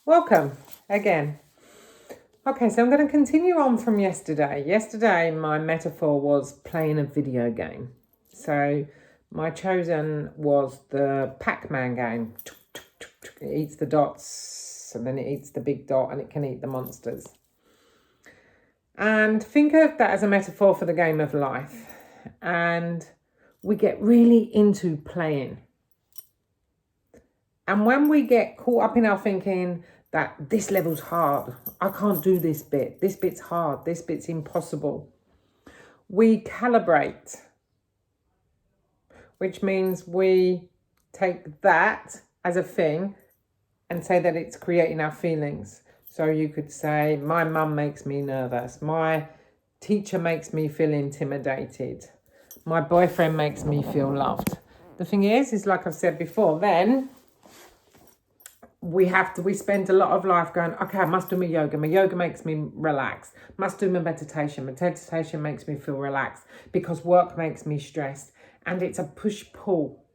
Welcome again. Okay, so I'm going to continue on from yesterday. Yesterday, my metaphor was playing a video game. So my chosen was the Pac-Man game. It eats the dots and then it eats the big dot and it can eat the monsters. And think of that as a metaphor for the game of life. And we get really into playing. And when we get caught up in our thinking that this level's hard, I can't do this bit's hard, this bit's impossible, we calibrate, which means we take that as a thing and say that it's creating our feelings. So you could say, my mum makes me nervous, my teacher makes me feel intimidated, my boyfriend makes me feel loved. The thing is like I've said before, then we spend a lot of life going, okay, I must do my yoga. My yoga makes me relax. Must do my meditation. My meditation makes me feel relaxed because work makes me stressed. And it's a push-pull.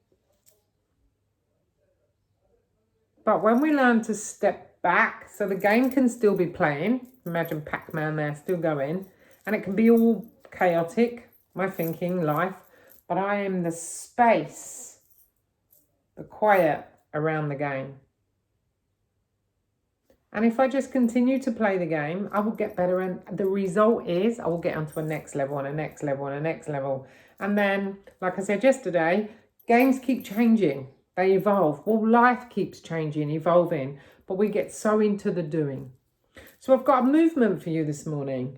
But when we learn to step back, so the game can still be playing. Imagine Pac-Man there still going. And it can be all chaotic, my thinking, life. But I am the space, the quiet around the game. And if I just continue to play the game, I will get better. And the result is I will get onto a next level and a next level and a next level. And then, like I said yesterday, games keep changing. They evolve. Well, life keeps changing, evolving. But we get so into the doing. So I've got a movement for you this morning.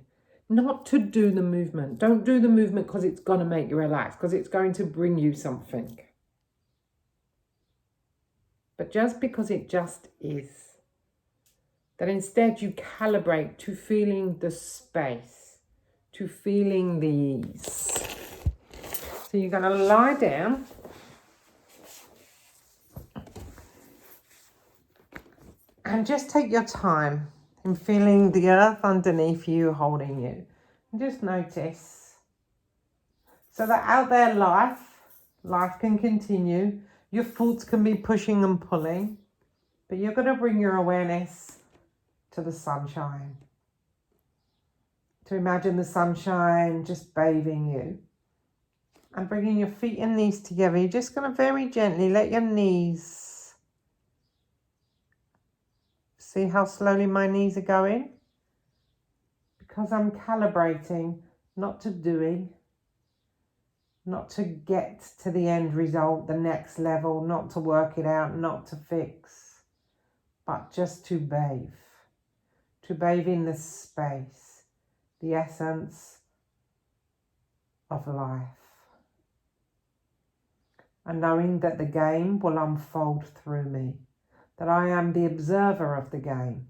Not to do the movement. Don't do the movement because it's going to make you relax, because it's going to bring you something. But just because it just is. That instead you calibrate to feeling the space, to feeling the ease. So you're going to lie down. And just take your time in feeling the earth underneath you holding you. And just notice. So that out there life can continue. Your thoughts can be pushing and pulling. But you're going to bring your awareness to the sunshine. To imagine the sunshine just bathing you. And bringing your feet and knees together. You're just going to very gently let your knees. See how slowly my knees are going? Because I'm calibrating, not to doing. Not to get to the end result, the next level. Not to work it out, not to fix. But just to bathe. To bathe in the space, the essence of life. And knowing that the game will unfold through me, that I am the observer of the game.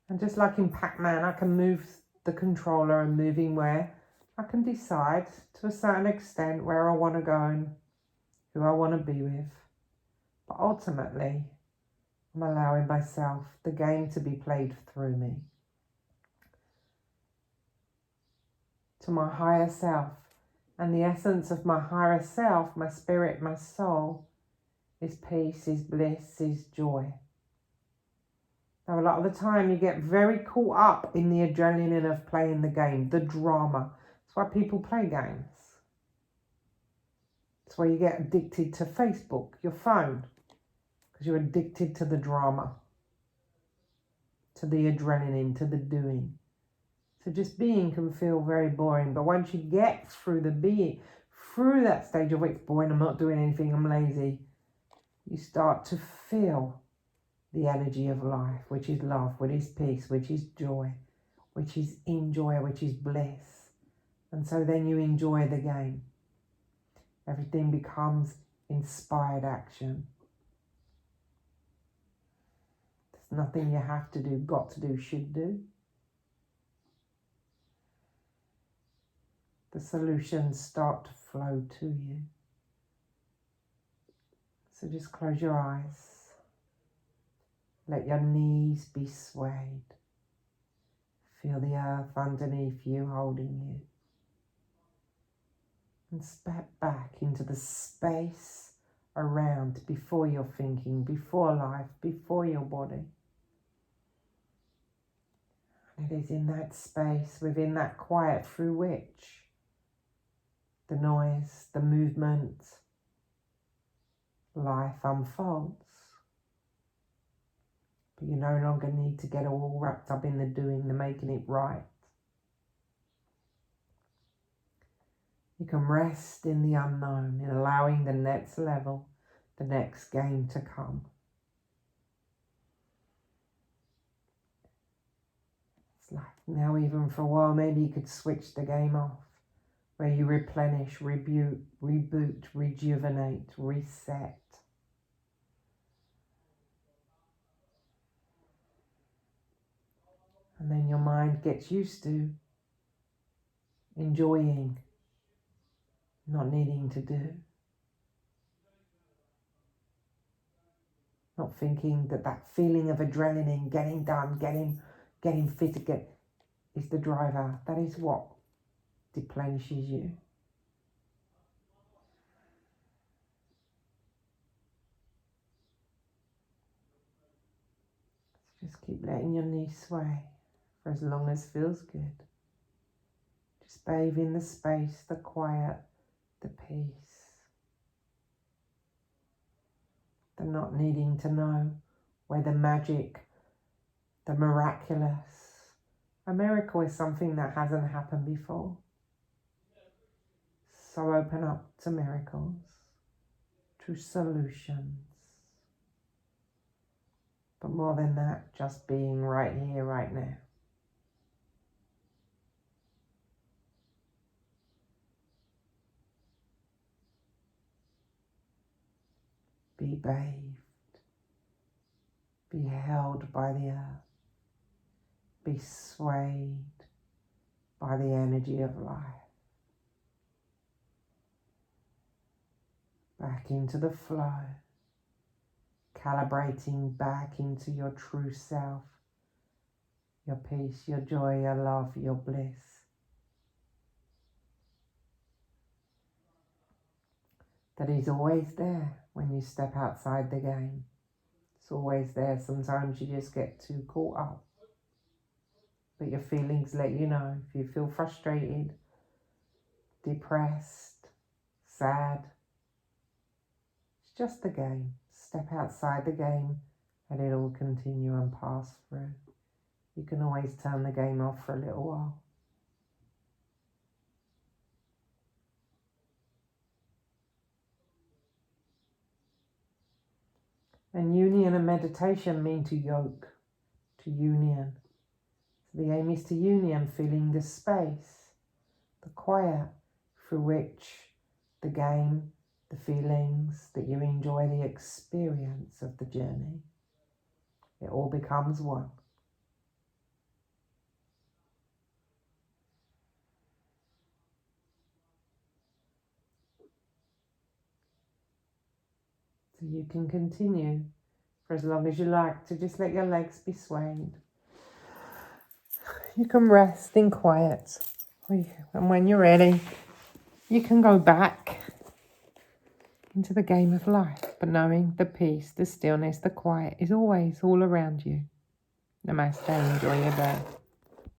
And just like in Pac-Man, I can move the controller and moving where I can decide to a certain extent where I want to go and who I want to be with. But ultimately, I'm allowing myself, the game to be played through me. To my higher self. And the essence of my higher self, my spirit, my soul, is peace, is bliss, is joy. Now, a lot of the time you get very caught up in the adrenaline of playing the game, the drama. That's why people play games. That's why you get addicted to Facebook, your phone. Because you're addicted to the drama, to the adrenaline, to the doing. So just being can feel very boring. But once you get through the being, through that stage of it's boring, I'm not doing anything, I'm lazy, you start to feel the energy of life, which is love, which is peace, which is joy, which is enjoy, which is bliss. And so then you enjoy the game. Everything becomes inspired action. Nothing you have to do, got to do, should do. The solutions start to flow to you. So just close your eyes. Let your knees be swayed. Feel the earth underneath you holding you. And step back into the space around before your thinking, before life, before your body. It is in that space, within that quiet, through which the noise, the movement, life unfolds. But you no longer need to get all wrapped up in the doing, the making it right. You can rest in the unknown, in allowing the next level, the next game to come. It's like now, even for a while, maybe you could switch the game off, where you replenish, reboot, rejuvenate, reset. And then your mind gets used to enjoying, not needing to do. Not thinking that feeling of adrenaline, getting done, getting fit again, is the driver. That is what replenishes you. So just keep letting your knees sway for as long as feels good. Just bathe in the space, the quiet, the peace. The not needing to know where the magic, the miraculous. A miracle is something that hasn't happened before. So open up to miracles, to solutions. But more than that, just being right here, right now. Be bathed, be held by the earth, be swayed by the energy of life. Back into the flow, calibrating back into your true self, your peace, your joy, your love, your bliss. That is always there when you step outside the game. It's always there. Sometimes you just get too caught up. But your feelings let you know. If you feel frustrated, depressed, sad, it's just the game. Step outside the game and it'll continue and pass through. You can always turn the game off for a little while. And union and meditation mean to yoke, to union. So the aim is to union, feeling the space, the quiet through which the game, the feelings, that you enjoy the experience of the journey. It all becomes one. So you can continue for as long as you like to just let your legs be swayed. You can rest in quiet. And when you're ready, you can go back into the game of life. But knowing the peace, the stillness, the quiet is always all around you. Namaste. Enjoy your day.